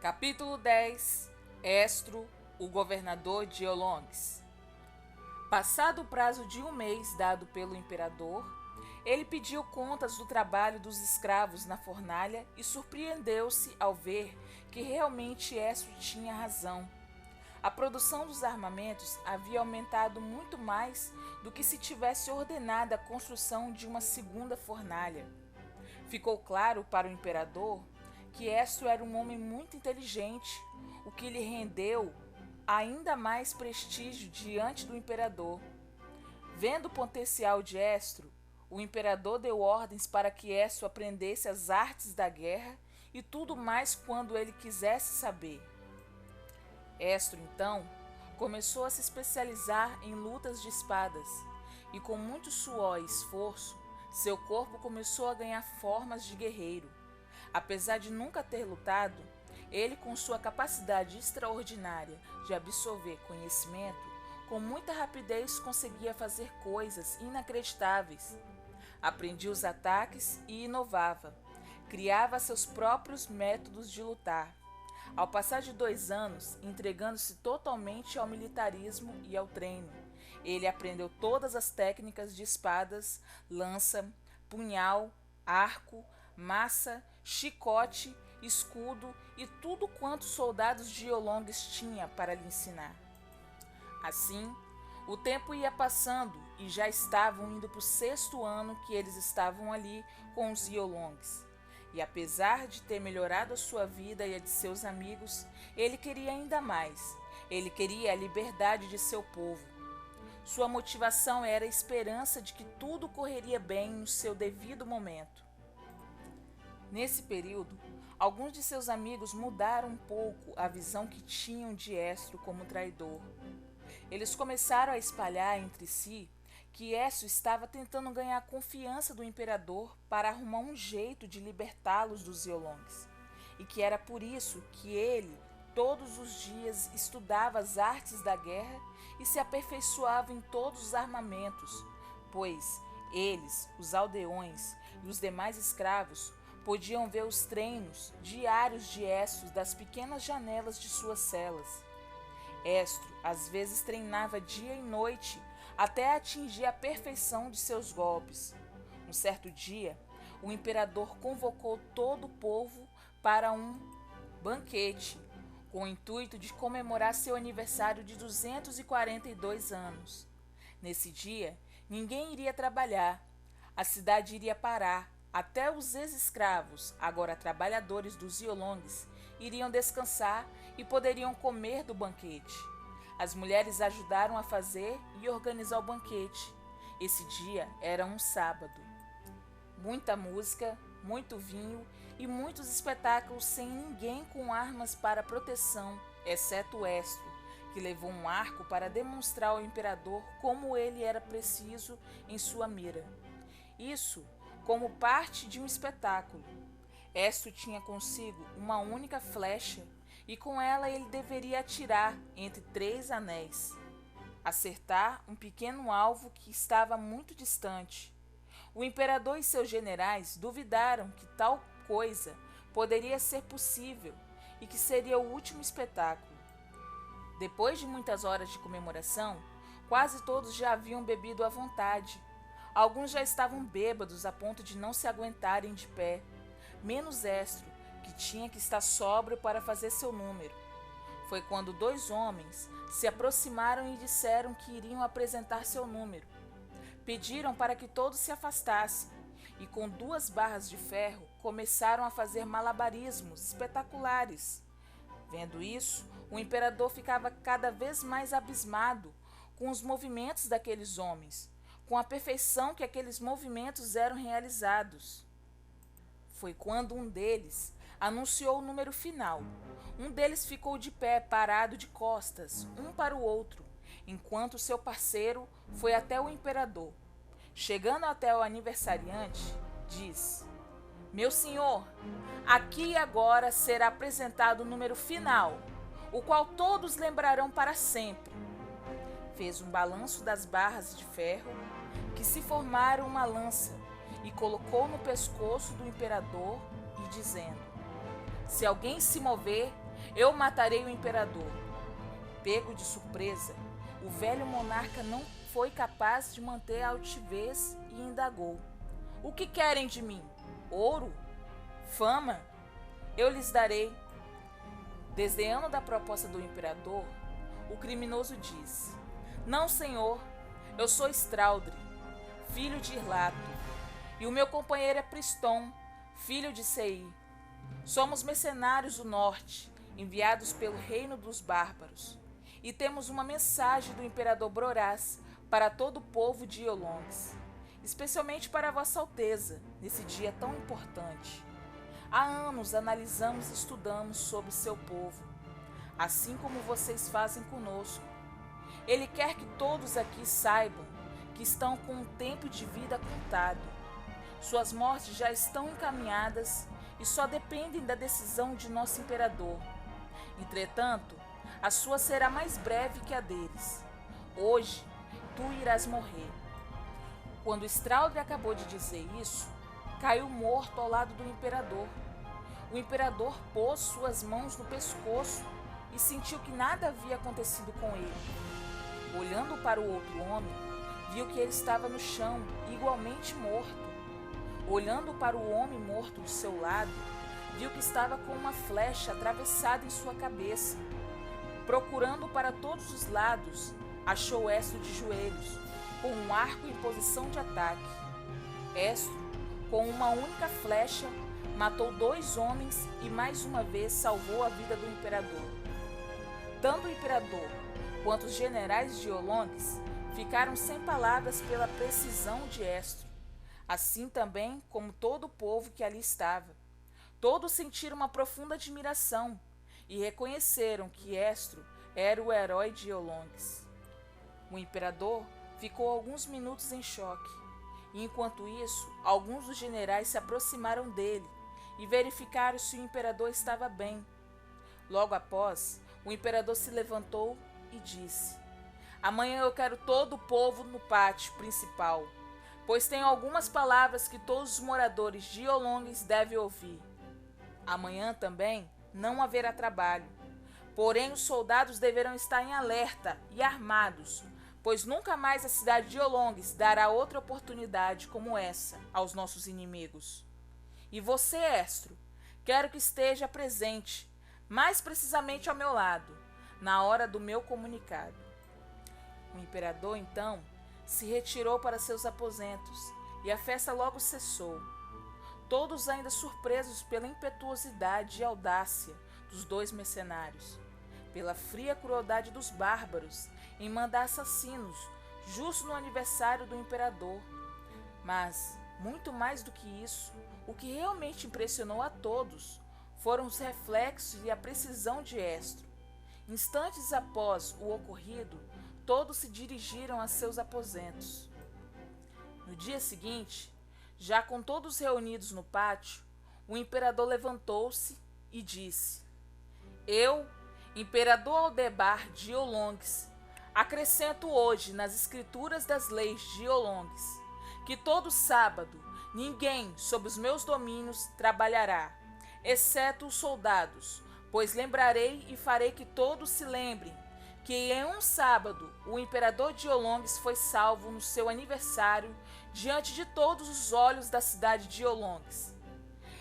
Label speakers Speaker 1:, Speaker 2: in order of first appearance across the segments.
Speaker 1: Capítulo 10. Estro, o governador de Olongues. Passado o prazo de 1 mês dado pelo imperador, ele pediu contas do trabalho dos escravos na fornalha e surpreendeu-se ao ver que realmente Estro tinha razão. A produção dos armamentos havia aumentado muito mais do que se tivesse ordenado a construção de uma segunda fornalha. Ficou claro para o imperador que Estro era um homem muito inteligente, o que lhe rendeu ainda mais prestígio diante do imperador. Vendo o potencial de Estro, o imperador deu ordens para que Estro aprendesse as artes da guerra e tudo mais quando ele quisesse saber. Estro, então, começou a se especializar em lutas de espadas, e com muito suor e esforço, seu corpo começou a ganhar formas de guerreiro. Apesar de nunca ter lutado, ele, com sua capacidade extraordinária de absorver conhecimento, com muita rapidez conseguia fazer coisas inacreditáveis. Aprendia os ataques e inovava. Criava seus próprios métodos de lutar. Ao passar de 2 anos, entregando-se totalmente ao militarismo e ao treino, ele aprendeu todas as técnicas de espadas, lança, punhal, arco, massa, chicote, escudo e tudo quanto soldados de Olongues tinha para lhe ensinar. Assim, o tempo ia passando e já estavam indo para o 6º ano que eles estavam ali com os Yolongues. E apesar de ter melhorado a sua vida e a de seus amigos, ele queria ainda mais. Ele queria a liberdade de seu povo. Sua motivação era a esperança de que tudo correria bem no seu devido momento. Nesse período, alguns de seus amigos mudaram um pouco a visão que tinham de Estro como traidor. Eles começaram a espalhar entre si que Estro estava tentando ganhar a confiança do imperador para arrumar um jeito de libertá-los dos Yolongues, e que era por isso que ele, todos os dias, estudava as artes da guerra e se aperfeiçoava em todos os armamentos, pois eles, os aldeões e os demais escravos, podiam ver os treinos diários de Estro das pequenas janelas de suas celas. Estro às vezes treinava dia e noite até atingir a perfeição de seus golpes. Um certo dia, o imperador convocou todo o povo para um banquete, com o intuito de comemorar seu aniversário de 242 anos. Nesse dia, ninguém iria trabalhar, a cidade iria parar, até os ex-escravos, agora trabalhadores dos Yolongues, iriam descansar e poderiam comer do banquete. As mulheres ajudaram a fazer e organizar o banquete. Esse dia era um sábado. Muita música, muito vinho e muitos espetáculos sem ninguém com armas para proteção, exceto Estro, que levou um arco para demonstrar ao imperador como ele era preciso em sua mira. Isso como parte de um espetáculo. Estro tinha consigo uma única flecha e com ela ele deveria atirar entre 3 anéis, acertar um pequeno alvo que estava muito distante. O imperador e seus generais duvidaram que tal coisa poderia ser possível e que seria o último espetáculo. Depois de muitas horas de comemoração, quase todos já haviam bebido à vontade. Alguns já estavam bêbados a ponto de não se aguentarem de pé, menos Estro, que tinha que estar sóbrio para fazer seu número. Foi quando 2 homens se aproximaram e disseram que iriam apresentar seu número. Pediram para que todos se afastassem e com 2 barras de ferro começaram a fazer malabarismos espetaculares. Vendo isso, o imperador ficava cada vez mais abismado com os movimentos daqueles homens, com a perfeição que aqueles movimentos eram realizados. Foi quando um deles anunciou o número final. Um deles ficou de pé, parado de costas, um para o outro, enquanto seu parceiro foi até o imperador. Chegando até o aniversariante, diz: "Meu senhor, aqui e agora será apresentado o número final, o qual todos lembrarão para sempre." Fez um balanço das barras de ferro, que se formaram uma lança, e colocou no pescoço do imperador, e dizendo: "Se alguém se mover, eu matarei o imperador. Pego de surpresa, o velho monarca não foi capaz de manter a altivez e indagou: o que querem de mim? Ouro? Fama? Eu lhes darei. Desdenhando da proposta do imperador, o criminoso disse: não, senhor, eu sou Estraudre, filho de Irlato, e o meu companheiro é Priston, filho de Sei. Somos mercenários do norte, enviados pelo reino dos bárbaros, e temos uma mensagem do imperador Broraz para todo o povo de Iolongs, especialmente para Vossa Alteza, nesse dia tão importante. Há anos analisamos e estudamos sobre seu povo, assim como vocês fazem conosco. Ele quer que todos aqui saibam que estão com um tempo de vida contado. Suas mortes já estão encaminhadas e só dependem da decisão de nosso imperador. Entretanto, a sua será mais breve que a deles. Hoje, tu irás morrer. Quando Estraudre acabou de dizer isso, caiu morto ao lado do imperador. O imperador pôs suas mãos no pescoço e sentiu que nada havia acontecido com ele. Olhando para o outro homem, viu que ele estava no chão, igualmente morto. Olhando para o homem morto do seu lado, viu que estava com uma flecha atravessada em sua cabeça. Procurando para todos os lados, achou Estro de joelhos, com um arco em posição de ataque. Estro, com uma única flecha, matou 2 homens e mais uma vez salvou a vida do imperador. Tanto o imperador quanto os generais de Iolongs ficaram sem palavras pela precisão de Estro, assim também como todo o povo que ali estava. Todos sentiram uma profunda admiração e reconheceram que Estro era o herói de Iolongs. O imperador ficou alguns minutos em choque, e enquanto isso, alguns dos generais se aproximaram dele e verificaram se o imperador estava bem. Logo após, o imperador se levantou e disse: amanhã eu quero todo o povo no pátio principal, pois tenho algumas palavras que todos os moradores de Iolongs devem ouvir. Amanhã também não haverá trabalho, porém os soldados deverão estar em alerta e armados, pois nunca mais a cidade de Iolongs dará outra oportunidade como essa aos nossos inimigos. E você, Estro, quero que esteja presente, mais precisamente ao meu lado, na hora do meu comunicado. O imperador, então, se retirou para seus aposentos e a festa logo cessou. Todos ainda surpresos pela impetuosidade e audácia dos 2 mercenários, pela fria crueldade dos bárbaros em mandar assassinos justo no aniversário do imperador. Mas, muito mais do que isso, o que realmente impressionou a todos foram os reflexos e a precisão de Estro. Instantes após o ocorrido, todos se dirigiram a seus aposentos. No dia seguinte, já com todos reunidos no pátio, o imperador levantou-se e disse: eu, imperador Aldebar de Iolongs, acrescento hoje nas escrituras das leis de Iolongs que todo sábado ninguém sob os meus domínios trabalhará, exceto os soldados, pois lembrarei e farei que todos se lembrem que em um sábado o imperador de Iolongs foi salvo no seu aniversário diante de todos os olhos da cidade de Iolongs.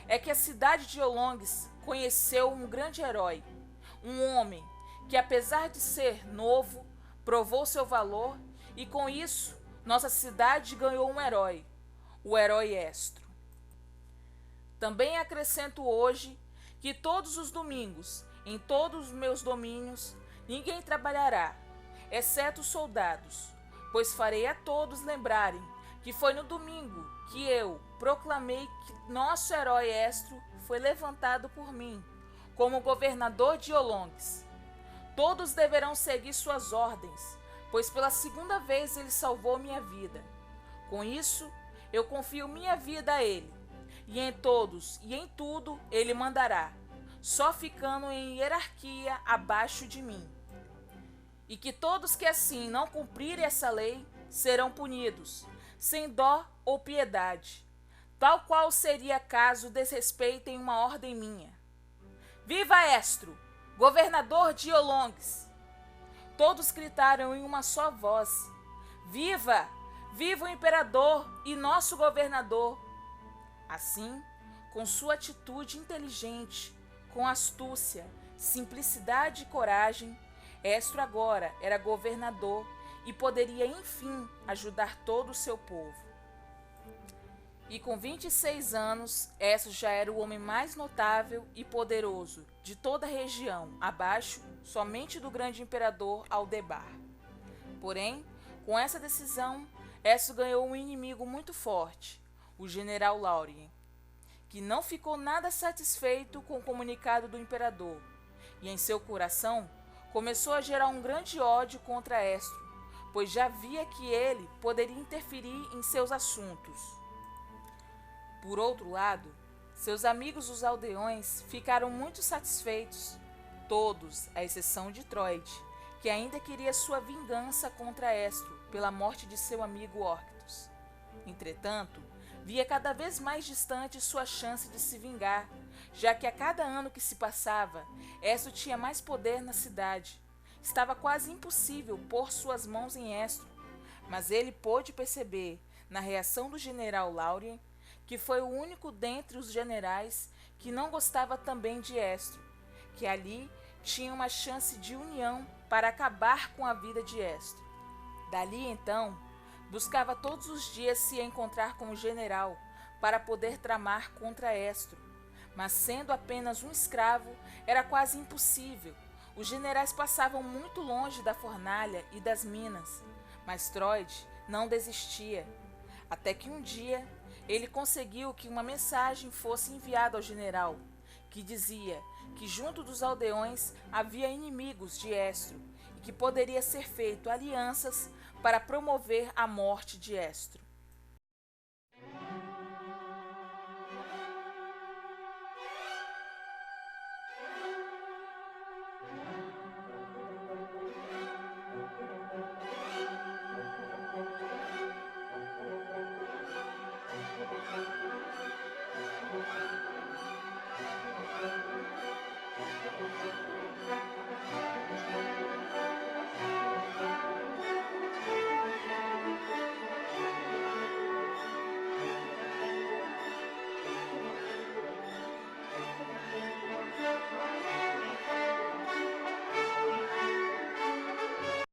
Speaker 1: É que a cidade de Iolongs conheceu um grande herói, um homem que, apesar de ser novo, provou seu valor e com isso nossa cidade ganhou um herói, o herói Estro. Também acrescento hoje que todos os domingos, em todos os meus domínios, ninguém trabalhará, exceto os soldados, pois farei a todos lembrarem que foi no domingo que eu proclamei que nosso herói Estro foi levantado por mim como governador de Iolongs. Todos deverão seguir suas ordens, pois pela segunda vez ele salvou minha vida. Com isso, eu confio minha vida a ele, e em todos e em tudo ele mandará, só ficando em hierarquia abaixo de mim. E que todos que assim não cumprirem essa lei serão punidos, sem dó ou piedade, tal qual seria caso desrespeitem uma ordem minha. Viva Estro, governador de Olongues! Todos gritaram em uma só voz: Viva! Viva o imperador e nosso governador! Assim, com sua atitude inteligente, com astúcia, simplicidade e coragem, Estro agora era governador e poderia, enfim, ajudar todo o seu povo. E com 26 anos, Estro já era o homem mais notável e poderoso de toda a região, abaixo somente do grande imperador Aldebar. Porém, com essa decisão, Estro ganhou um inimigo muito forte, o general Laurien, que não ficou nada satisfeito com o comunicado do imperador, e em seu coração começou a gerar um grande ódio contra Estro, pois já via que ele poderia interferir em seus assuntos. Por outro lado, seus amigos os aldeões ficaram muito satisfeitos, todos, à exceção de Troide, que ainda queria sua vingança contra Estro pela morte de seu amigo Orctus. Entretanto, via cada vez mais distante sua chance de se vingar, já que a cada ano que se passava, Estro tinha mais poder na cidade. Estava quase impossível pôr suas mãos em Estro, mas ele pôde perceber, na reação do general Laurien, que foi o único dentre os generais que não gostava também de Estro, que ali tinha uma chance de união para acabar com a vida de Estro. Dali então, buscava todos os dias se encontrar com o general para poder tramar contra Estro, mas sendo apenas um escravo, era quase impossível. Os generais passavam muito longe da fornalha e das minas, mas Troide não desistia, até que um dia ele conseguiu que uma mensagem fosse enviada ao general, que dizia que junto dos aldeões havia inimigos de Estro e que poderia ser feito alianças para promover a morte de Estro.